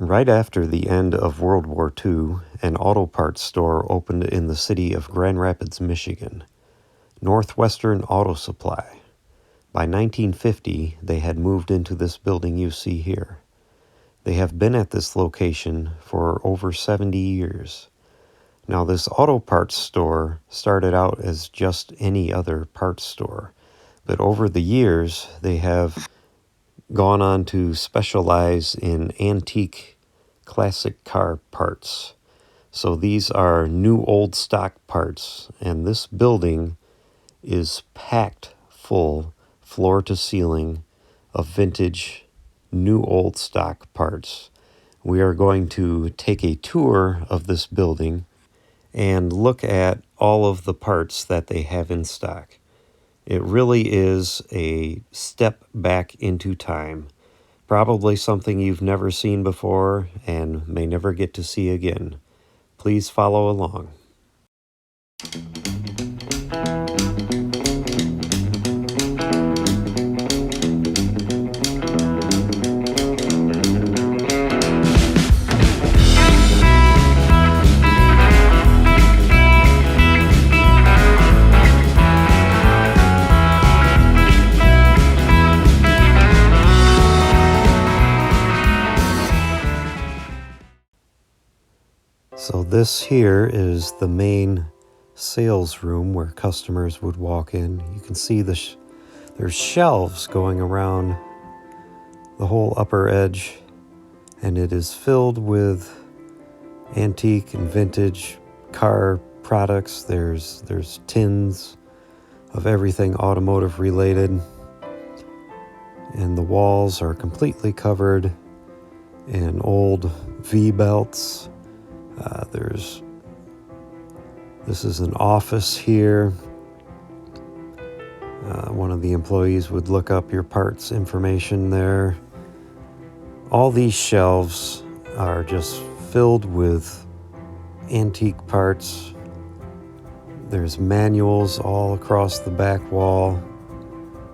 Right after the end of World War II, an auto parts store opened in the city of Grand Rapids, Michigan, Northwestern Auto Supply. By 1950, they had moved into this building you see here. They have been at this location for over 70 years. Now, this auto parts store started out as just any other parts store, but over the years, they have gone on to specialize in antique classic car parts. So these are new old stock parts, and this building is packed full, floor to ceiling, of vintage new old stock parts. We are going to take a tour of this building and look at all of the parts that they have in stock. It really is a step back into time. Probably something you've never seen before and may never get to see again. Please follow along. So this here is the main sales room where customers would walk in. You can see there's shelves going around the whole upper edge, and it is filled with antique and vintage car products. There's tins of everything automotive related, and the walls are completely covered in old V-belts. This is an office here. One of the employees would look up your parts information there. All these shelves are just filled with antique parts. There's manuals all across the back wall.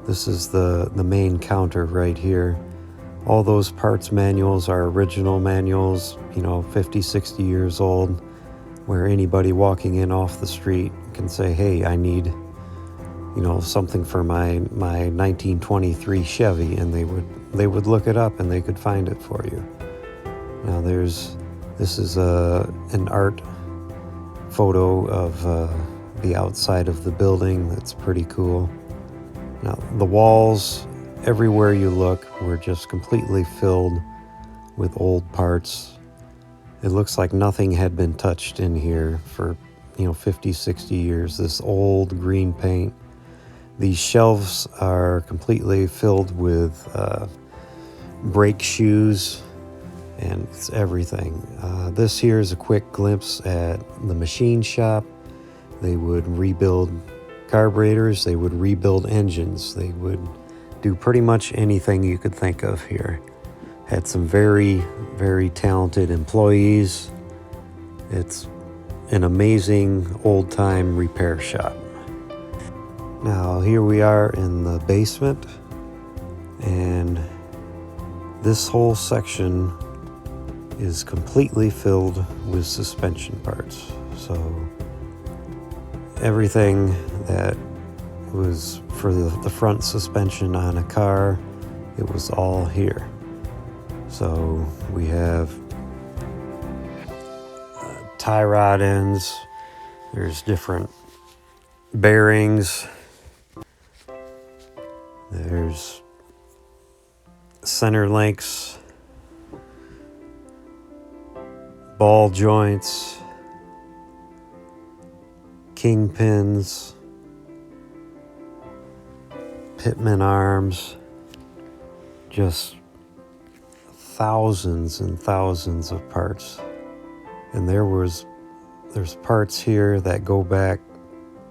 This is the main counter right here. All those parts manuals are original manuals, 50, 60 years old, where anybody walking in off the street can say, hey, I need, something for my 1923 Chevy, and they would look it up and they could find it for you. Now this is an art photo of the outside of the building. That's pretty cool. Now the walls, everywhere you look, were just completely filled with old parts. It looks like nothing had been touched in here for 50, 60 years. This old green paint. These shelves are completely filled with brake shoes, and it's everything. This here is a quick glimpse at the machine shop. They would rebuild carburetors, they would rebuild engines, they would do pretty much anything you could think of here. Had some very, very talented employees. It's an amazing old-time repair shop. Now here we are in the basement, and this whole section is completely filled with suspension parts. So everything that was for the front suspension on a car, it was all here. So we have tie rod ends, there's different bearings, there's center links, ball joints, kingpins, pitman arms, just thousands and thousands of parts. And there's parts here that go back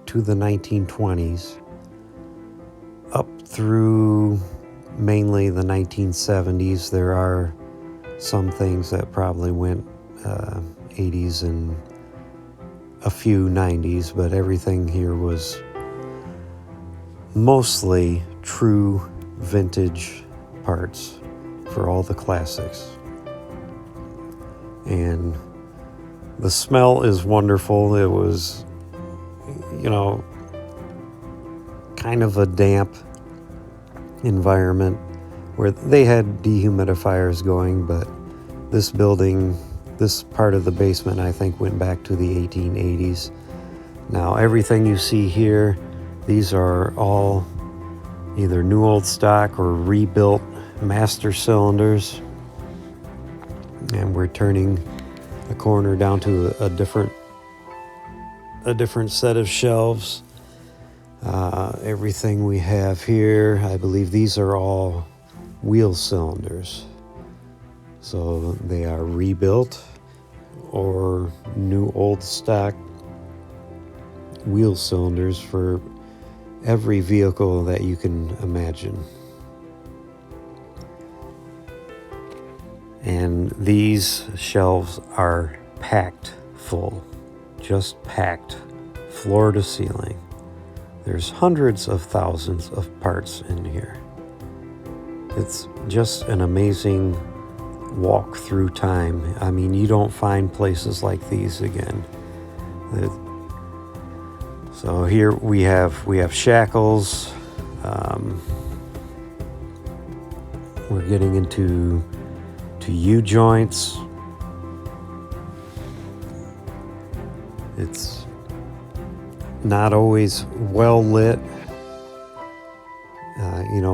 to the 1920s up through mainly the 1970s. There are some things that probably went 80s and a few 90s, but everything here was mostly true vintage parts for all the classics. And the smell is wonderful. It was, kind of a damp environment where they had dehumidifiers going, but this building, this part of the basement, I think went back to the 1880s. Now everything you see here, these are all either new old stock or rebuilt master cylinders. And we're turning the corner down to a different set of shelves. Everything we have here, I believe these are all wheel cylinders. So they are rebuilt or new old stock wheel cylinders for every vehicle that you can imagine. And these shelves are packed full, just packed, floor to ceiling. There's hundreds of thousands of parts in here. It's just an amazing walk through time. I mean, you don't find places like these again. So here we have shackles. We're getting into U-joints. It's not always well lit,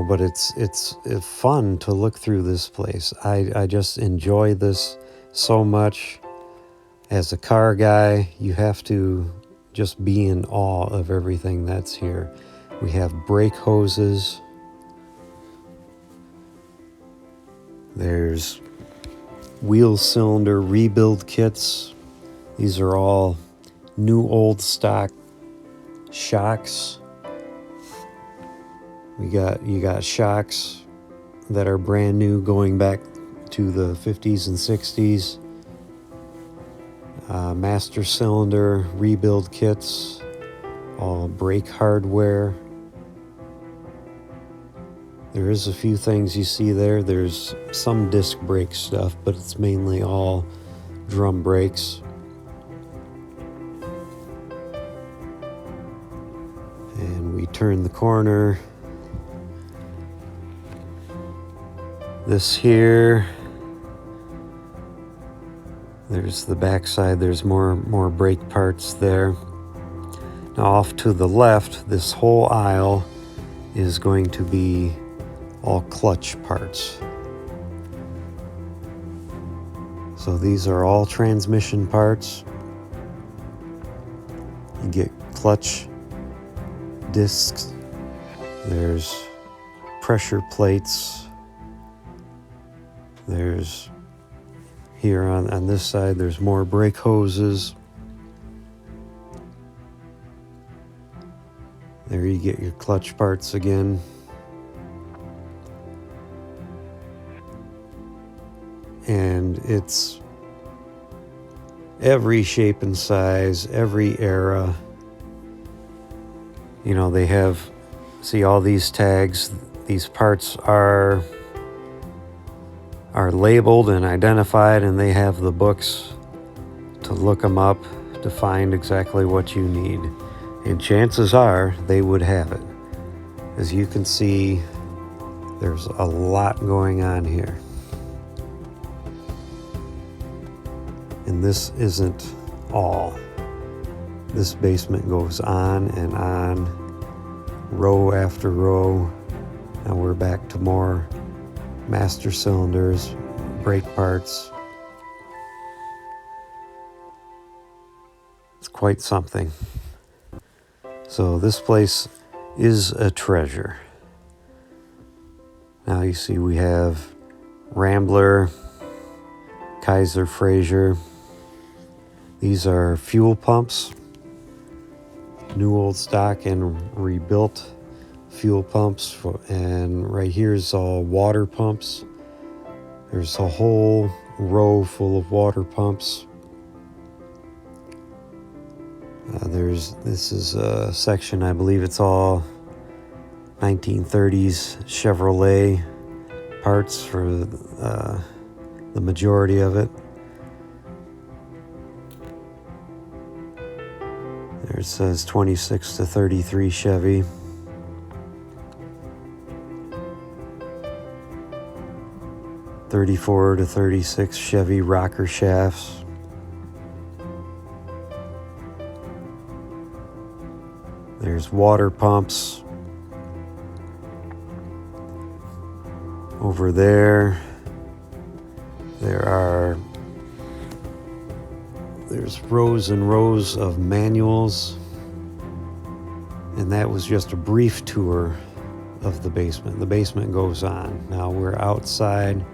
but it's fun to look through this place. I just enjoy this so much. As a car guy, you have to just be in awe of everything that's here. We have brake hoses. There's wheel cylinder rebuild kits. These are all new old stock shocks. You got shocks that are brand new going back to the 50s and 60s. Master cylinder rebuild kits, all brake hardware. There is a few things you see there. There's some disc brake stuff, but it's mainly all drum brakes. And we turn the corner. This here, there's the backside. There's more brake parts there. Now off to the left, this whole aisle is going to be all clutch parts. So these are all transmission parts. You get clutch discs. There's pressure plates. There's here on this side, there's more brake hoses. There you get your clutch parts again. And it's every shape and size, every era. They have, see all these tags. These parts are labeled and identified, and they have the books to look them up to find exactly what you need. And chances are they would have it. As you can see, there's a lot going on here. And this isn't all. This basement goes on and on, row after row, and we're back to more master cylinders, brake parts. It's quite something. So this place is a treasure. Now you see we have Rambler, Kaiser Fraser. These are fuel pumps, new old stock and rebuilt fuel pumps, and right here is all water pumps. There's a whole row full of water pumps. This is a section, I believe it's all 1930s Chevrolet parts for the majority of it. It says 26 to 33 Chevy. '34 to '36 Chevy rocker shafts. There's water pumps. Over there's rows and rows of manuals, and that was just a brief tour of the basement. The basement goes on. Now we're outside.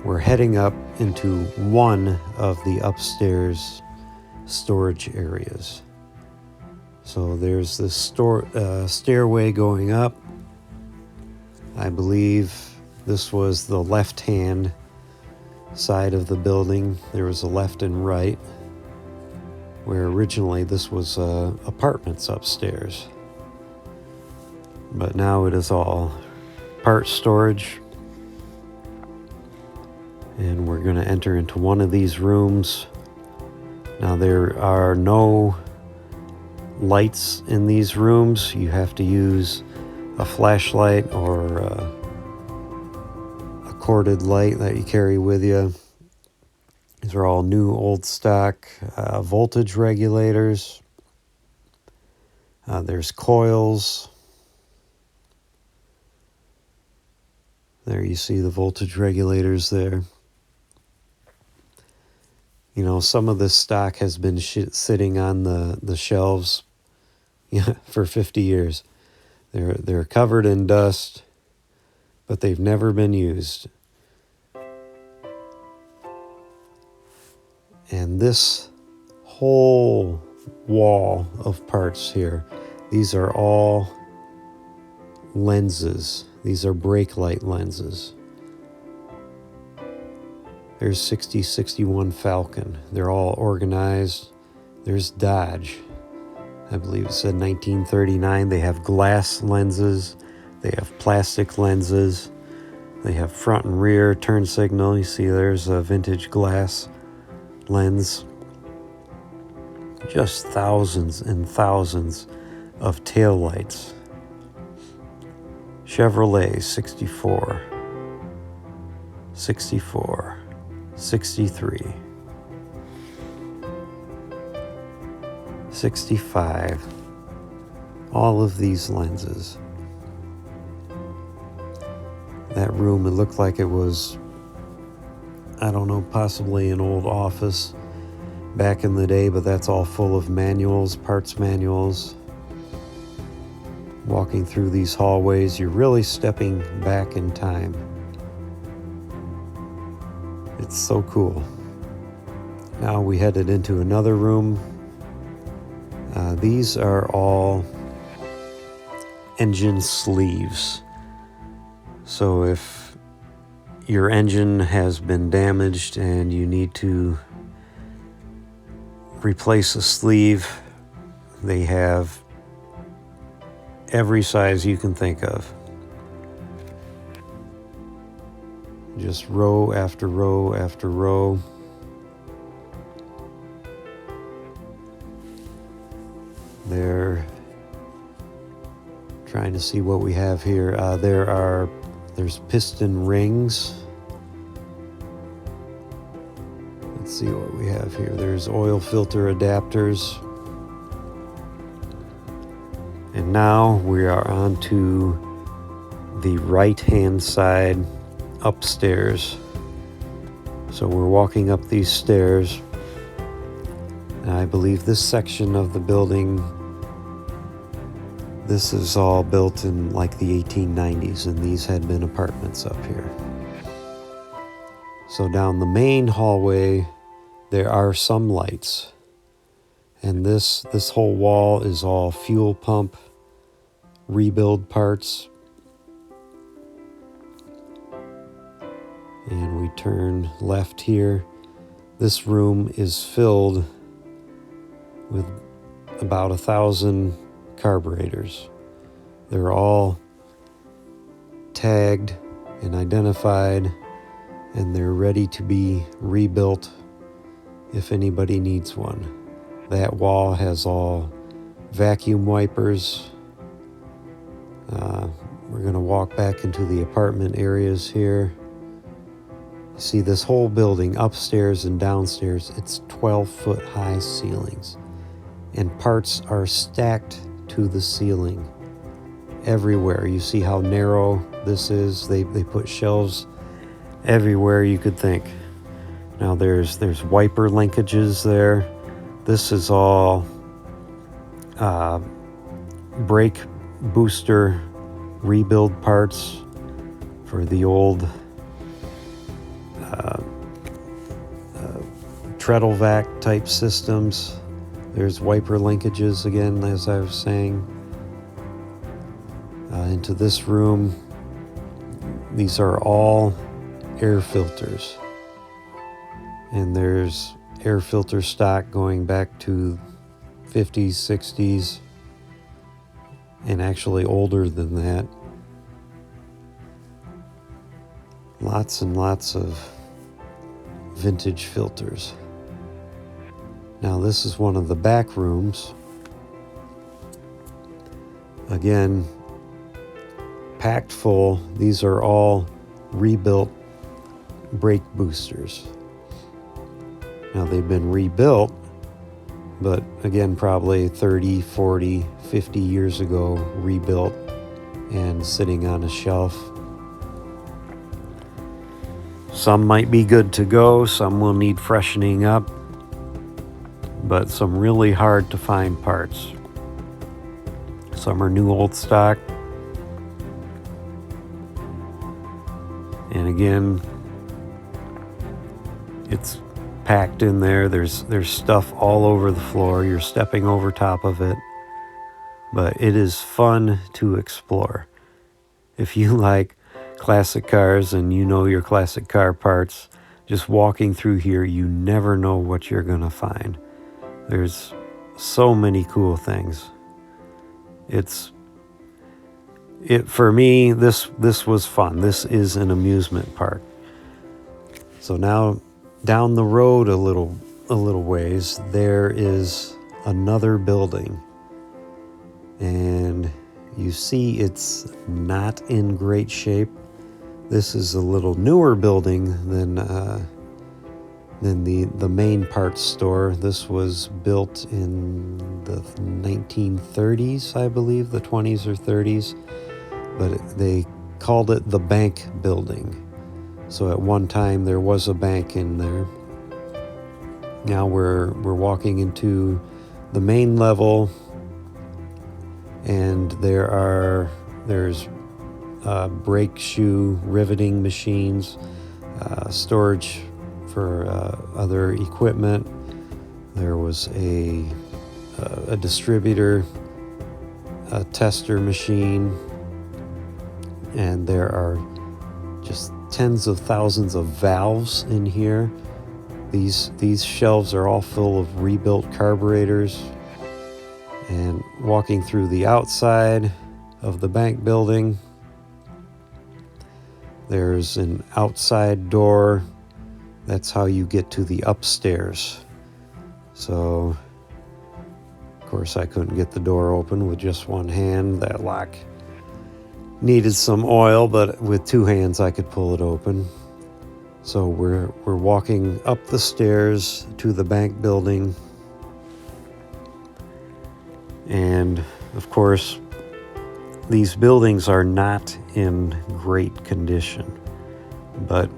We're heading up into one of the upstairs storage areas. So there's this stairway going up. I believe this was the left-hand side of the building. There was a left and right, where originally this was apartments upstairs. But now it is all part storage. And we're going to enter into one of these rooms. Now there are no lights in these rooms. You have to use a flashlight or a corded light that you carry with you. These are all new old stock voltage regulators. There's coils. There you see the voltage regulators there. You know, some of this stock has been sitting on the shelves for 50 years. They're covered in dust, but they've never been used. And this whole wall of parts here, these are all lenses. These are brake light lenses. There's 6061 Falcon. They're all organized. There's Dodge. I believe it said 1939. They have glass lenses. They have plastic lenses. They have front and rear turn signal. You see there's a vintage glass lens. Just thousands and thousands of taillights. Chevrolet 64, 64, 63, 65. All of these lenses. That room, it looked like it was, I don't know, possibly an old office back in the day, but that's all full of manuals, parts manuals. Walking through these hallways, you're really stepping back in time. It's so cool. Now we headed into another room. These are all engine sleeves. So if your engine has been damaged and you need to replace a sleeve, they have every size you can think of. Just row after row after row. They're trying to see what we have here. There's piston rings. Let's see what we have here. There's oil filter adapters. And now we are on to the right-hand side upstairs. So we're walking up these stairs. And I believe this section of the building, this is all built in like the 1890s, and these had been apartments up here. So down the main hallway, there are some lights. And this whole wall is all fuel pump rebuild parts. And we turn left here. This room is filled with about 1,000 carburetors. They're all tagged and identified, and they're ready to be rebuilt if anybody needs one. That wall has all vacuum wipers. We're going to walk back into the apartment areas here. See this whole building, upstairs and downstairs, it's 12-foot high ceilings. And parts are stacked to the ceiling everywhere. You see how narrow this is? They put shelves everywhere you could think. Now there's wiper linkages there. This is all brake booster rebuild parts for the old treadle vac type systems. There's wiper linkages again, as I was saying. Into this room, these are all air filters. And there's air filter stock going back to 50s, 60s, and actually older than that. Lots and lots of vintage filters. Now this is one of the back rooms. Again, packed full. These are all rebuilt brake boosters. Now they've been rebuilt, but again, probably 30, 40, 50 years ago, rebuilt and sitting on a shelf. Some might be good to go, some will need freshening up, but some really hard to find parts. Some are new old stock. And again, it's packed in there. There's stuff all over the floor. You're stepping over top of it. But it is fun to explore. If you like classic cars and you know your classic car parts, just walking through here, you never know what you're going to find. There's so many cool things. For me, this was fun. This is an amusement park. So now down the road a little ways, there is another building. And you see it's not in great shape. This is a little newer building than the main parts store. This was built in the 1930s, I believe, the 20s or 30s. But they called it the bank building. So at one time there was a bank in there. Now we're walking into the main level, and there's brake shoe riveting machines, storage for other equipment. There was a distributor, a tester machine, and there are just tens of thousands of valves in here. These shelves are all full of rebuilt carburetors. And walking through the outside of the bank building, there's an outside door. That's how you get to the upstairs. So, of course, I couldn't get the door open with just one hand. That lock needed some oil, but with two hands I could pull it open. So we're walking up the stairs to the bank building. And of course, these buildings are not in great condition, but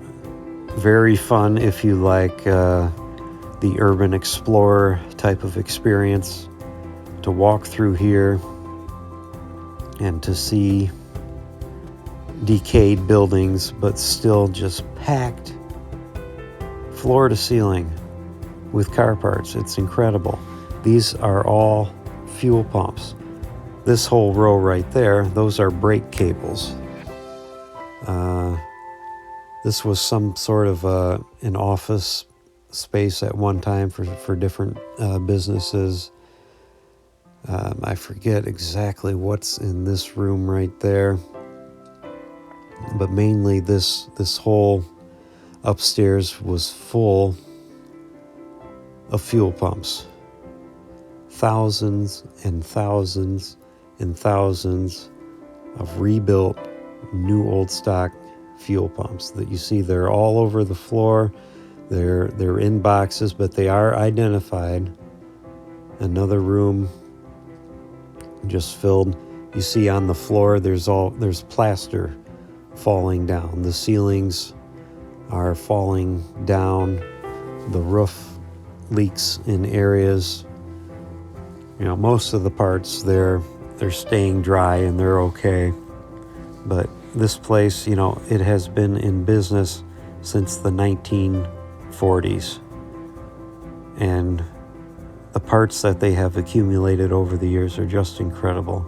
very fun if you like the urban explorer type of experience, to walk through here and to see decayed buildings, but still just packed floor to ceiling with car parts. It's incredible. These are all fuel pumps. This whole row right there, those are brake cables. This was some sort of an office space at one time for different businesses. I forget exactly what's in this room right there, but mainly this whole upstairs was full of fuel pumps. thousands and thousands and thousands of rebuilt new old stock fuel pumps that you see. They're all over the floor. They're in boxes, but they are identified. Another room just filled. You see on the floor there's plaster falling down. The ceilings are falling down. The roof leaks in areas. You know, most of the parts they're staying dry and they're okay. But this place, you know, it has been in business since the 1940s. And the parts that they have accumulated over the years are just incredible.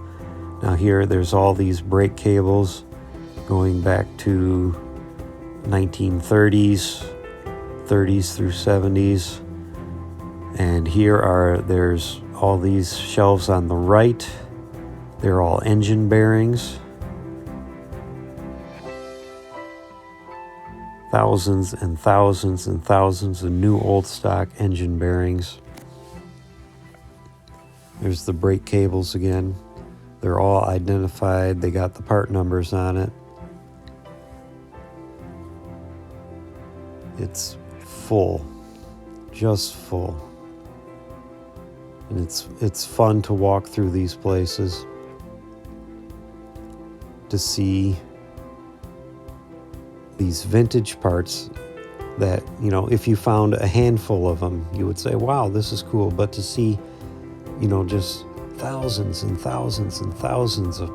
Now here, there's all these brake cables going back to 1930s, 30s through 70s. And there's all these shelves on the right. They're all engine bearings. Thousands and thousands and thousands of new old stock engine bearings. There's the brake cables again. They're all identified. They got the part numbers on it. It's full, just full. And it's fun to walk through these places to see these vintage parts that, you know, if you found a handful of them, you would say, wow, this is cool. But to see, you know, just thousands and thousands and thousands of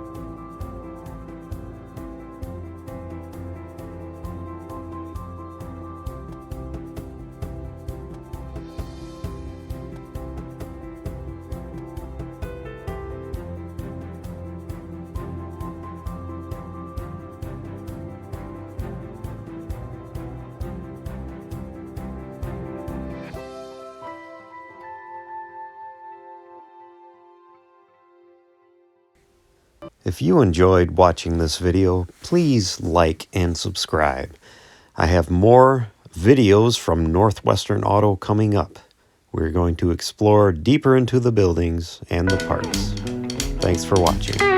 If you enjoyed watching this video, please like and subscribe. I have more videos from Northwestern Auto coming up. We're going to explore deeper into the buildings and the parts. Thanks for watching.